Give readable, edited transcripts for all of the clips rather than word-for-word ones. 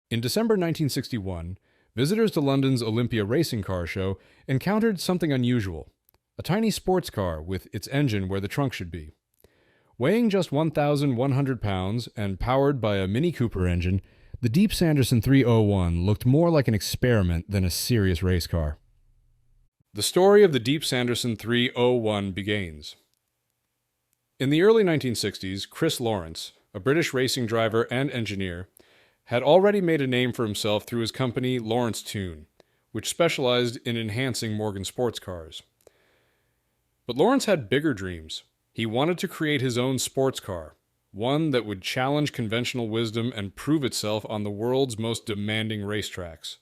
In December 1961, visitors to London's Olympia Racing Car Show encountered something unusual: a tiny sports car with its engine where the trunk should be. Weighing just 1,100 pounds and powered by a Mini Cooper engine, the Deep Sanderson 301 looked more like an experiment than a serious race car. The story of the Deep Sanderson 301 begins. In the early 1960s, Chris Lawrence, a British racing driver and engineer, had already made a name for himself through his company Lawrence Tune, which specialized in enhancing Morgan sports cars. But Lawrence had bigger dreams. He wanted to create his own sports car, one that would challenge conventional wisdom and prove itself on the world's most demanding racetracks.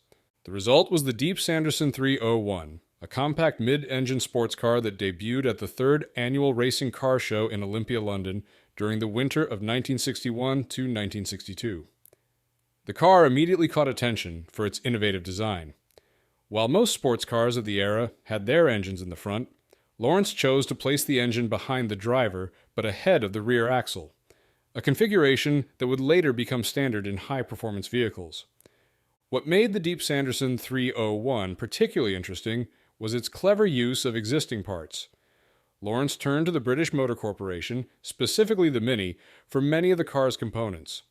The result was the Deep Sanderson 301, a compact mid-engine sports car that debuted at the 3rd Annual Racing Car Show in Olympia, London, during the winter of 1961 to 1962. The car immediately caught attention for its innovative design. While most sports cars of the era had their engines in the front, Lawrence chose to place the engine behind the driver but ahead of the rear axle, a configuration that would later become standard in high-performance vehicles. What made the Deep Sanderson 301 particularly interesting was its clever use of existing parts. Lawrence turned to the British Motor Corporation, specifically the Mini, for many of the car's components.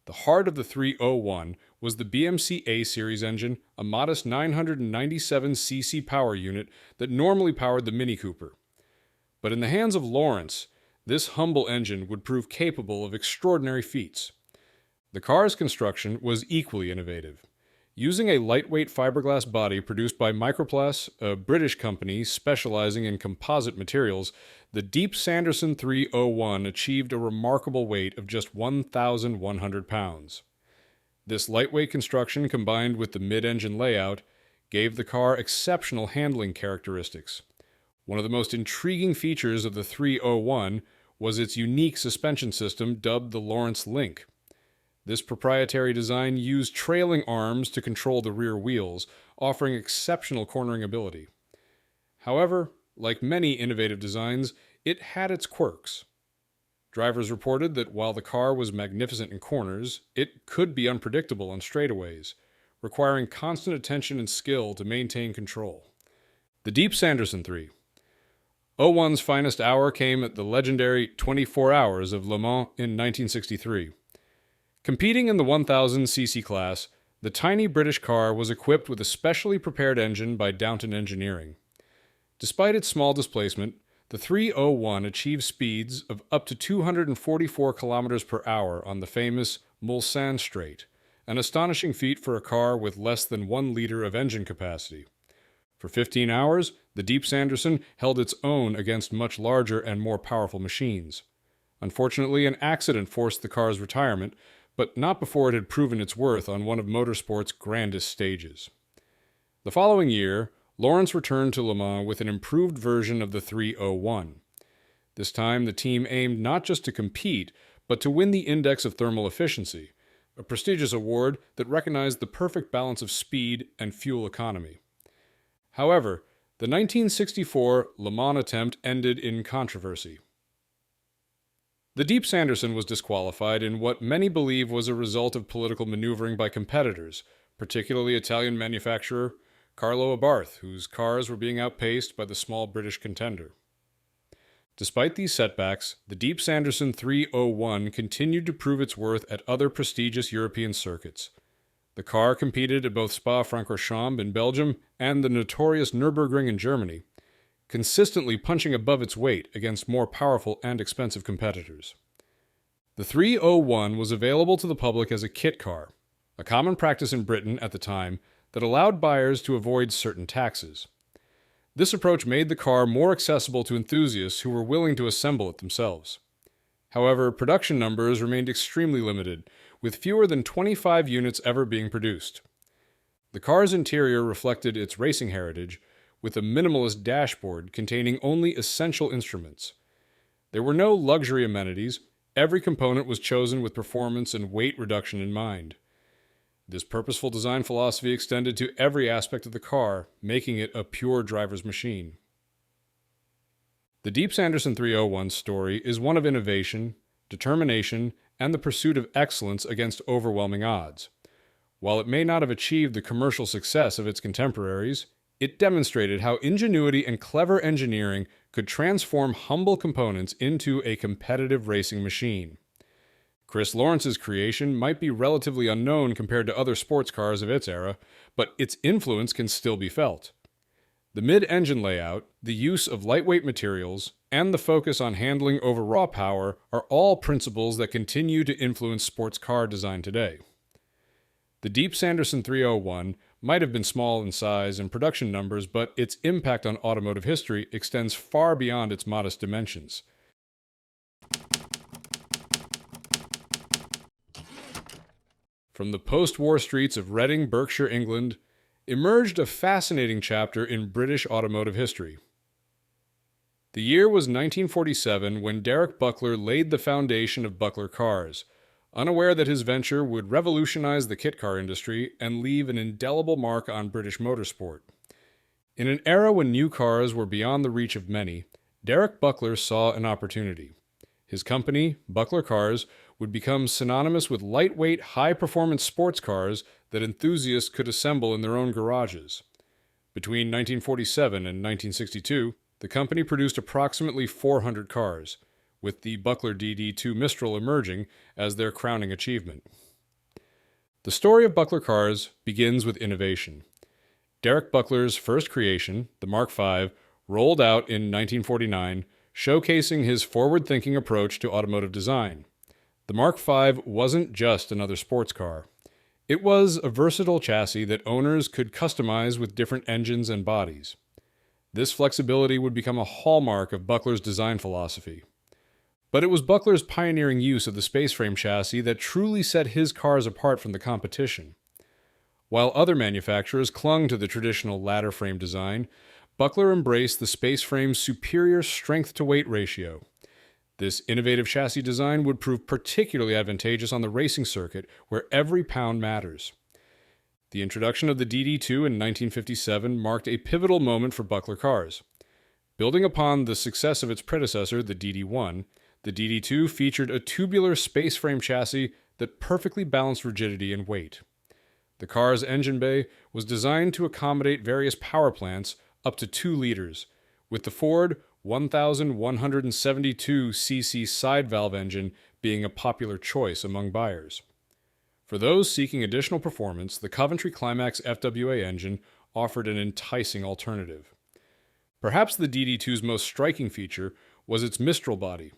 The heart of the 301 was the BMC A-Series engine, a modest 997cc power unit that normally powered the Mini Cooper. But in the hands of Lawrence, this humble engine would prove capable of extraordinary feats. The car's construction was equally innovative. Using a lightweight fiberglass body produced by Microplast, a British company specializing in composite materials, the Deep Sanderson 301 achieved a remarkable weight of just 1,100 pounds. This lightweight construction, combined with the mid-engine layout, gave the car exceptional handling characteristics. One of the most intriguing features of the 301 was its unique suspension system dubbed the Lawrence Link. This proprietary design used trailing arms to control the rear wheels, offering exceptional cornering ability. However, like many innovative designs, it had its quirks. Drivers reported that while the car was magnificent in corners, it could be unpredictable on straightaways, requiring constant attention and skill to maintain control. The Deep Sanderson 301's finest hour came at the legendary 24 Hours of Le Mans in 1963. Competing in the 1,000cc class, the tiny British car was equipped with a specially prepared engine by Downton Engineering. Despite its small displacement, the 301 achieved speeds of up to 244 km per hour on the famous Mulsanne Straight, an astonishing feat for a car with less than 1 liter of engine capacity. For 15 hours, the Deep Sanderson held its own against much larger and more powerful machines. Unfortunately, an accident forced the car's retirement, but not before it had proven its worth on one of motorsport's grandest stages. The following year, Lawrence returned to Le Mans with an improved version of the 301. This time, the team aimed not just to compete, but to win the Index of Thermal Efficiency, a prestigious award that recognized the perfect balance of speed and fuel economy. However, the 1964 Le Mans attempt ended in controversy. The Deep Sanderson was disqualified in what many believe was a result of political maneuvering by competitors, particularly Italian manufacturer Carlo Abarth, whose cars were being outpaced by the small British contender. Despite these setbacks, the Deep Sanderson 301 continued to prove its worth at other prestigious European circuits. The car competed at both Spa-Francorchamps in Belgium and the notorious Nürburgring in Germany, consistently punching above its weight against more powerful and expensive competitors. The 301 was available to the public as a kit car, a common practice in Britain at the time that allowed buyers to avoid certain taxes. This approach made the car more accessible to enthusiasts who were willing to assemble it themselves. However, production numbers remained extremely limited, with fewer than 25 units ever being produced. The car's interior reflected its racing heritage, with a minimalist dashboard containing only essential instruments. There were no luxury amenities. Every component was chosen with performance and weight reduction in mind. This purposeful design philosophy extended to every aspect of the car, making it a pure driver's machine. The Deep Sanderson 301's story is one of innovation, determination, and the pursuit of excellence against overwhelming odds. While it may not have achieved the commercial success of its contemporaries, it demonstrated how ingenuity and clever engineering could transform humble components into a competitive racing machine. Chris Lawrence's creation might be relatively unknown compared to other sports cars of its era, but its influence can still be felt. The mid-engine layout, the use of lightweight materials, and the focus on handling over raw power are all principles that continue to influence sports car design today. The Deep Sanderson 301 might have been small in size and production numbers, but its impact on automotive history extends far beyond its modest dimensions. From the post-war streets of Reading, Berkshire, England, emerged a fascinating chapter in British automotive history. The year was 1947 when Derek Buckler laid the foundation of Buckler Cars, unaware that his venture would revolutionize the kit car industry and leave an indelible mark on British motorsport. In an era when new cars were beyond the reach of many, Derek Buckler saw an opportunity. His company, Buckler Cars, would become synonymous with lightweight, high-performance sports cars that enthusiasts could assemble in their own garages. Between 1947 and 1962, the company produced approximately 400 cars, with the Buckler DD2 Mistral emerging as their crowning achievement. The story of Buckler Cars begins with innovation. Derek Buckler's first creation, the Mark V, rolled out in 1949, showcasing his forward-thinking approach to automotive design. The Mark V wasn't just another sports car. It was a versatile chassis that owners could customize with different engines and bodies. This flexibility would become a hallmark of Buckler's design philosophy. But it was Buckler's pioneering use of the spaceframe chassis that truly set his cars apart from the competition. While other manufacturers clung to the traditional ladder frame design, Buckler embraced the spaceframe's superior strength-to-weight ratio. This innovative chassis design would prove particularly advantageous on the racing circuit, where every pound matters. The introduction of the DD2 in 1957 marked a pivotal moment for Buckler Cars. Building upon the success of its predecessor, the DD1, the DD2 featured a tubular spaceframe chassis that perfectly balanced rigidity and weight. The car's engine bay was designed to accommodate various power plants up to 2 liters, with the Ford 1172cc side valve engine being a popular choice among buyers. For those seeking additional performance, the Coventry Climax FWA engine offered an enticing alternative. Perhaps the DD2's most striking feature was its Mistral body.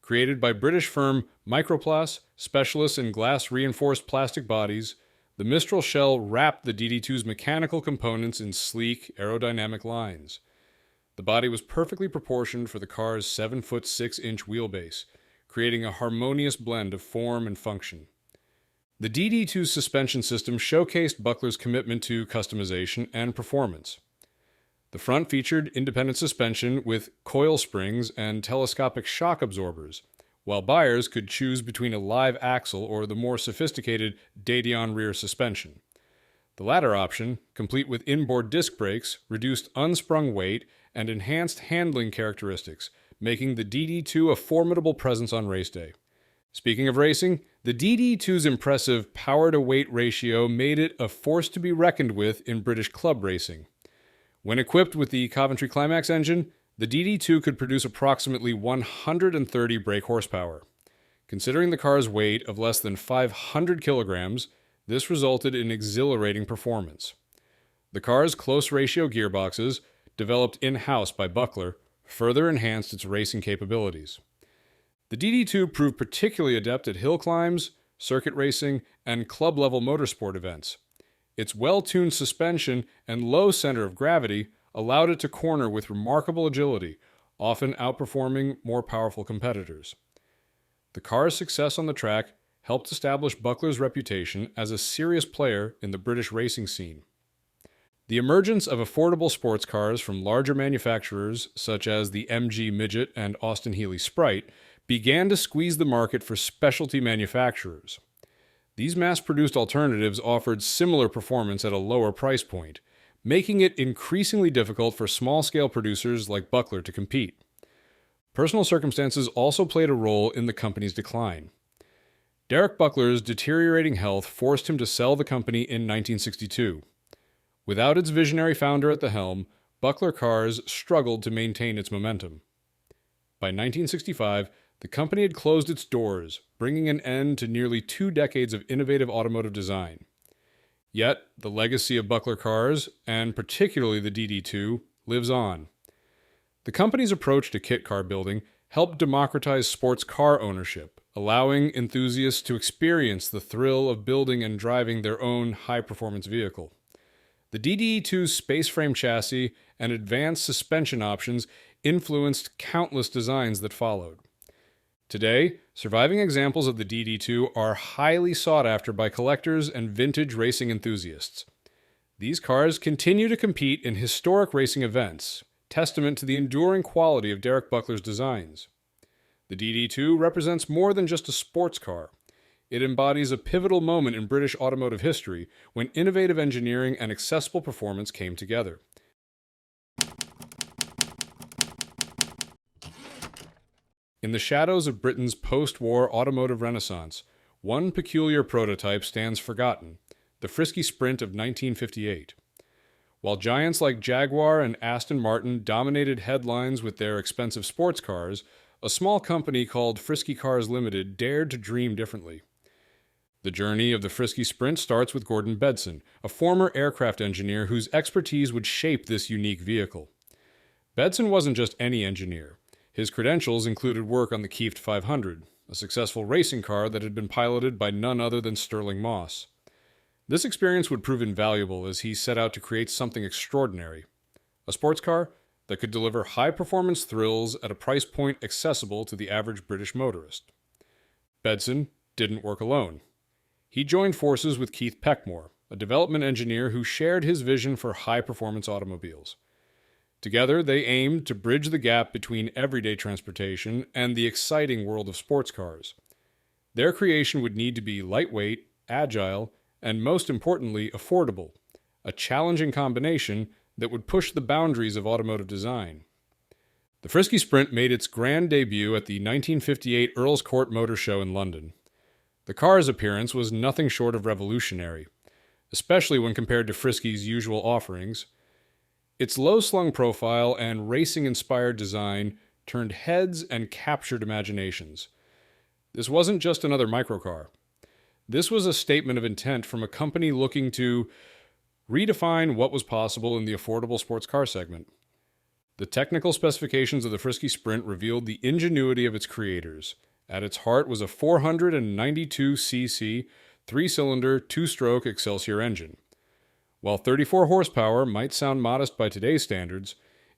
Created by British firm Microplas, specialists in glass-reinforced plastic bodies, the Mistral shell wrapped the DD2's mechanical components in sleek, aerodynamic lines. The body was perfectly proportioned for the car's 7'6" wheelbase, creating a harmonious blend of form and function. The DD2's suspension system showcased Buckler's commitment to customization and performance. The front featured independent suspension with coil springs and telescopic shock absorbers, while buyers could choose between a live axle or the more sophisticated Dadion rear suspension. The latter option, complete with inboard disc brakes, reduced unsprung weight and enhanced handling characteristics, making the DD2 a formidable presence on race day. Speaking of racing, the DD2's impressive power-to-weight ratio made it a force to be reckoned with in British club racing. When equipped with the Coventry Climax engine, the DD2 could produce approximately 130 brake horsepower. Considering the car's weight of less than 500 kilograms, this resulted in exhilarating performance. The car's close-ratio gearboxes, developed in-house by Buckler, further enhanced its racing capabilities. The DD2 proved particularly adept at hill climbs, circuit racing, and club-level motorsport events. Its well-tuned suspension and low center of gravity allowed it to corner with remarkable agility, often outperforming more powerful competitors. The car's success on the track helped establish Buckler's reputation as a serious player in the British racing scene. The emergence of affordable sports cars from larger manufacturers such as the MG Midget and Austin Healey Sprite began to squeeze the market for specialty manufacturers. These mass-produced alternatives offered similar performance at a lower price point, making it increasingly difficult for small-scale producers like Buckler to compete. Personal circumstances also played a role in the company's decline. Derek Buckler's deteriorating health forced him to sell the company in 1962. Without its visionary founder at the helm, Buckler Cars struggled to maintain its momentum. By 1965, the company had closed its doors, bringing an end to nearly 2 decades of innovative automotive design. Yet, the legacy of Buckler Cars, and particularly the DD2, lives on. The company's approach to kit car building helped democratize sports car ownership, allowing enthusiasts to experience the thrill of building and driving their own high-performance vehicle. The DD2's spaceframe chassis and advanced suspension options influenced countless designs that followed. Today, surviving examples of the DD2 are highly sought after by collectors and vintage racing enthusiasts. These cars continue to compete in historic racing events, testament to the enduring quality of Derek Buckler's designs. The DD2 represents more than just a sports car. It embodies a pivotal moment in British automotive history when innovative engineering and accessible performance came together. In the shadows of Britain's post-war automotive renaissance, one peculiar prototype stands forgotten, the Fisker Sprint of 1958. While giants like Jaguar and Aston Martin dominated headlines with their expensive sports cars, a small company called Fisker Cars Limited dared to dream differently. The journey of the Fisker Sprint starts with Gordon Bedson, a former aircraft engineer whose expertise would shape this unique vehicle. Bedson wasn't just any engineer. His credentials included work on the Kieft 500, a successful racing car that had been piloted by none other than Stirling Moss. This experience would prove invaluable as he set out to create something extraordinary, a sports car that could deliver high-performance thrills at a price point accessible to the average British motorist. Bedson didn't work alone. He joined forces with Keith Peckmore, a development engineer who shared his vision for high-performance automobiles. Together, they aimed to bridge the gap between everyday transportation and the exciting world of sports cars. Their creation would need to be lightweight, agile, and most importantly, affordable, a challenging combination that would push the boundaries of automotive design. The Fisker Sprint made its grand debut at the 1958 Earl's Court Motor Show in London. The car's appearance was nothing short of revolutionary, especially when compared to Frisker's usual offerings. Its low-slung profile and racing-inspired design turned heads and captured imaginations. This wasn't just another microcar. This was a statement of intent from a company looking to redefine what was possible in the affordable sports car segment. The technical specifications of the Fisker Sprint revealed the ingenuity of its creators. At its heart was a 492cc, 3-cylinder, 2-stroke Excelsior engine. While 34 horsepower might sound modest by today's standards,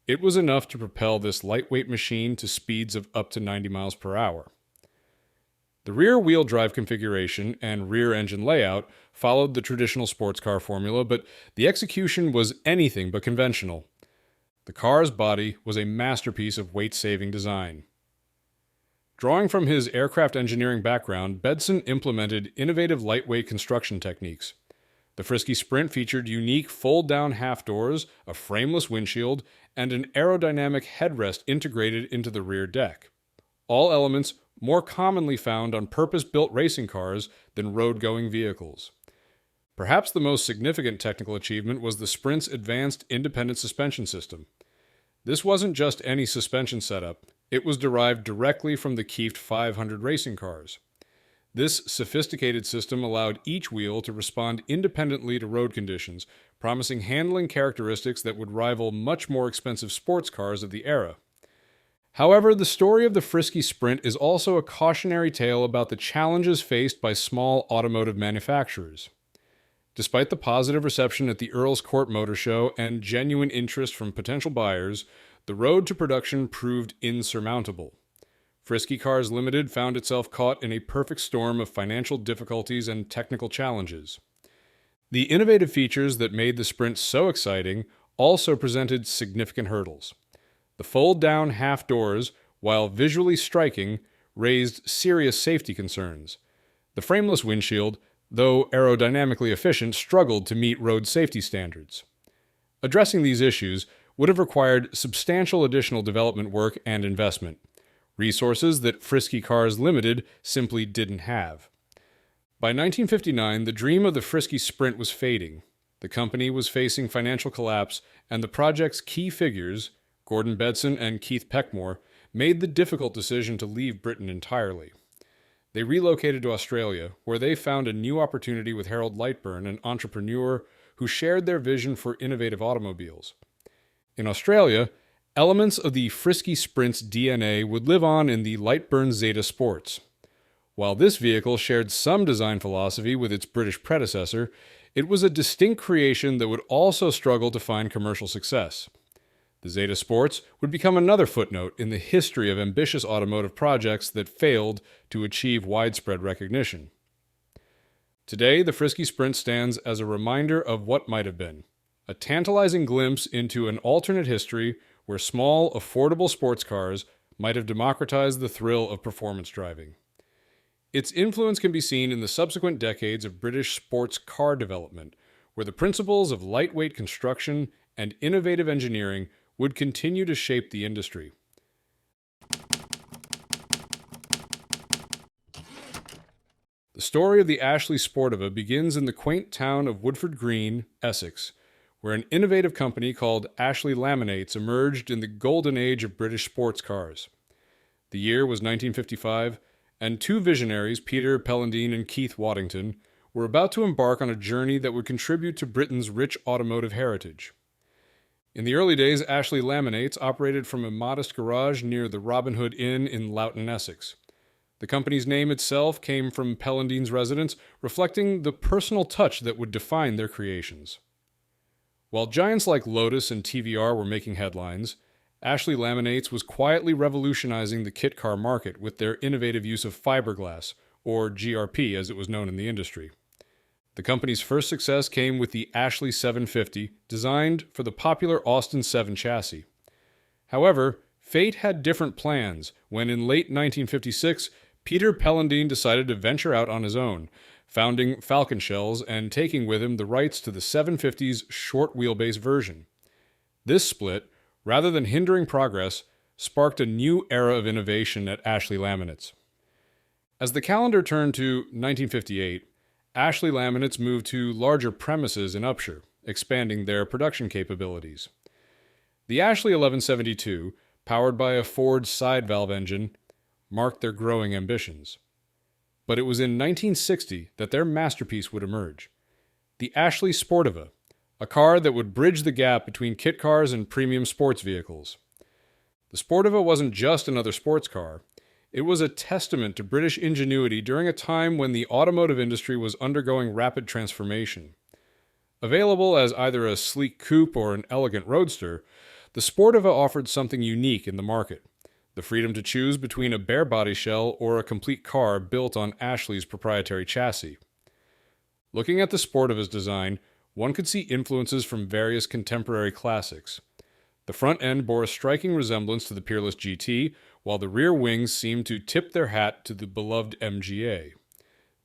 it was enough to propel this lightweight machine to speeds of up to 90 miles per hour. The rear-wheel drive configuration and rear engine layout followed the traditional sports car formula, but the execution was anything but conventional. The car's body was a masterpiece of weight-saving design. Drawing from his aircraft engineering background, Bedson implemented innovative lightweight construction techniques. The Fisker Sprint featured unique fold-down half doors, a frameless windshield, and an aerodynamic headrest integrated into the rear deck. All elements more commonly found on purpose-built racing cars than road-going vehicles. Perhaps the most significant technical achievement was the Sprint's advanced independent suspension system. This wasn't just any suspension setup, it was derived directly from the Kieft 500 racing cars. This sophisticated system allowed each wheel to respond independently to road conditions, promising handling characteristics that would rival much more expensive sports cars of the era. However, the story of the Fisker Sprint is also a cautionary tale about the challenges faced by small automotive manufacturers. Despite the positive reception at the Earl's Court Motor Show and genuine interest from potential buyers, the road to production proved insurmountable. Fisker Cars Limited found itself caught in a perfect storm of financial difficulties and technical challenges. The innovative features that made the Sprint so exciting also presented significant hurdles. The fold-down half doors, while visually striking, raised serious safety concerns. The frameless windshield, though aerodynamically efficient, struggled to meet road safety standards. Addressing these issues would have required substantial additional development work and investment, resources that Fisker Cars Limited simply didn't have. By 1959, the dream of the Fisker Sprint was fading. The company was facing financial collapse, and the project's key figures, Gordon Bedson and Keith Peckmore, made the difficult decision to leave Britain entirely. They relocated to Australia, where they found a new opportunity with Harold Lightburn, an entrepreneur who shared their vision for innovative automobiles. In Australia, elements of the Fisker Sprint's DNA would live on in the Lightburn Zeta Sports. While this vehicle shared some design philosophy with its British predecessor, it was a distinct creation that would also struggle to find commercial success. The Zeta Sports would become another footnote in the history of ambitious automotive projects that failed to achieve widespread recognition. Today, the Fisker Sprint stands as a reminder of what might have been, a tantalizing glimpse into an alternate history where small, affordable sports cars might have democratized the thrill of performance driving. Its influence can be seen in the subsequent decades of British sports car development, where the principles of lightweight construction and innovative engineering would continue to shape the industry. The story of the Ashley Sportiva begins in the quaint town of Woodford Green, Essex, where an innovative company called Ashley Laminates emerged in the golden age of British sports cars. The year was 1955, and two visionaries, Peter Pellandine and Keith Waddington, were about to embark on a journey that would contribute to Britain's rich automotive heritage. In the early days, Ashley Laminates operated from a modest garage near the Robin Hood Inn in Loughton, Essex. The company's name itself came from Pellandine's residence, reflecting the personal touch that would define their creations. While giants like Lotus and TVR were making headlines, Ashley Laminates was quietly revolutionizing the kit car market with their innovative use of fiberglass, or GRP as it was known in the industry. The company's first success came with the Ashley 750, designed for the popular Austin 7 chassis. However, fate had different plans when in late 1956, Peter Pellandine decided to venture out on his own, founding Falcon Shells and taking with him the rights to the 750's short wheelbase version. This split, rather than hindering progress, sparked a new era of innovation at Ashley Laminates. As the calendar turned to 1958, Ashley Laminates moved to larger premises in Upshur, expanding their production capabilities. The Ashley 1172, powered by a Ford side valve engine, marked their growing ambitions. But it was in 1960 that their masterpiece would emerge, the Ashley Sportiva, a car that would bridge the gap between kit cars and premium sports vehicles. The Sportiva wasn't just another sports car. It was a testament to British ingenuity during a time when the automotive industry was undergoing rapid transformation. Available as either a sleek coupe or an elegant roadster, the Sportiva offered something unique in the market: the freedom to choose between a bare body shell or a complete car built on Ashley's proprietary chassis. Looking at the Sportiva's design, one could see influences from various contemporary classics. The front end bore a striking resemblance to the Peerless GT, while the rear wings seemed to tip their hat to the beloved MGA.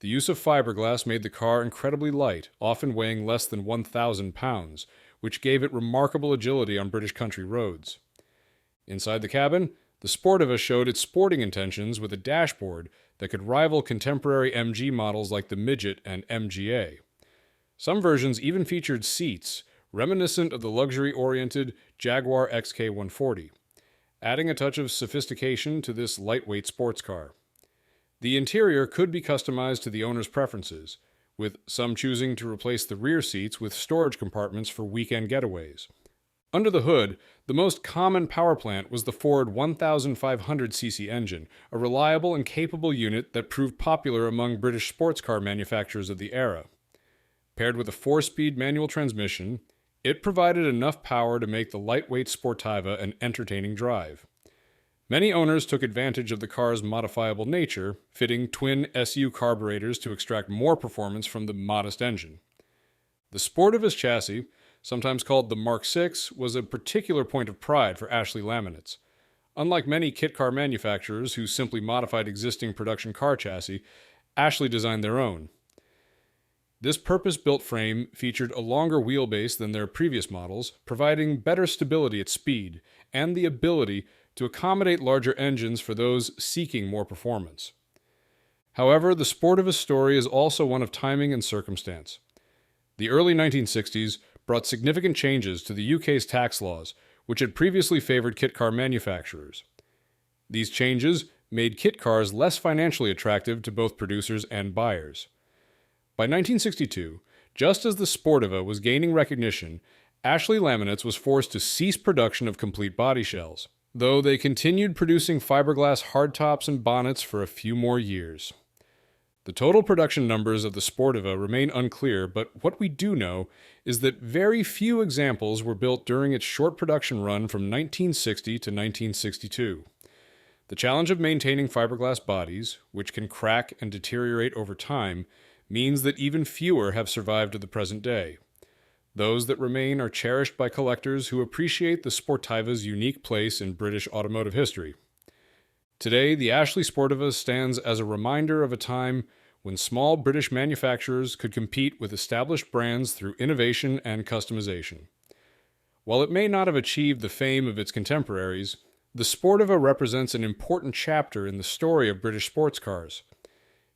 The use of fiberglass made the car incredibly light, often weighing less than 1,000 pounds, which gave it remarkable agility on British country roads. Inside the cabin, the Sportiva showed its sporting intentions with a dashboard that could rival contemporary MG models like the Midget and MGA. Some versions even featured seats, reminiscent of the luxury-oriented Jaguar XK140, adding a touch of sophistication to this lightweight sports car. The interior could be customized to the owner's preferences, with some choosing to replace the rear seats with storage compartments for weekend getaways. Under the hood, the most common power plant was the Ford 1500cc engine, a reliable and capable unit that proved popular among British sports car manufacturers of the era. Paired with a 4-speed manual transmission, it provided enough power to make the lightweight Sportiva an entertaining drive. Many owners took advantage of the car's modifiable nature, fitting twin SU carburetors to extract more performance from the modest engine. The Sportiva's chassis, sometimes called the Mark VI, was a particular point of pride for Ashley Laminates. Unlike many kit car manufacturers who simply modified existing production car chassis, Ashley designed their own. This purpose-built frame featured a longer wheelbase than their previous models, providing better stability at speed and the ability to accommodate larger engines for those seeking more performance. However, the Sportiva story is also one of timing and circumstance. The early 1960s brought significant changes to the UK's tax laws, which had previously favored kit car manufacturers. These changes made kit cars less financially attractive to both producers and buyers. By 1962, just as the Sportiva was gaining recognition, Ashley Laminates was forced to cease production of complete body shells, though they continued producing fiberglass hardtops and bonnets for a few more years. The total production numbers of the Sportiva remain unclear, but what we do know is that very few examples were built during its short production run from 1960 to 1962. The challenge of maintaining fiberglass bodies, which can crack and deteriorate over time, means that even fewer have survived to the present day. Those that remain are cherished by collectors who appreciate the Sportiva's unique place in British automotive history. Today, the Ashley Sportiva stands as a reminder of a time when small British manufacturers could compete with established brands through innovation and customization. While it may not have achieved the fame of its contemporaries, the Sportiva represents an important chapter in the story of British sports cars.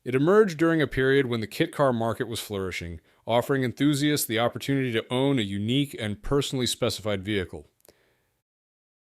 It emerged during a period when the kit car market was flourishing, offering enthusiasts the opportunity to own a unique and personally specified vehicle.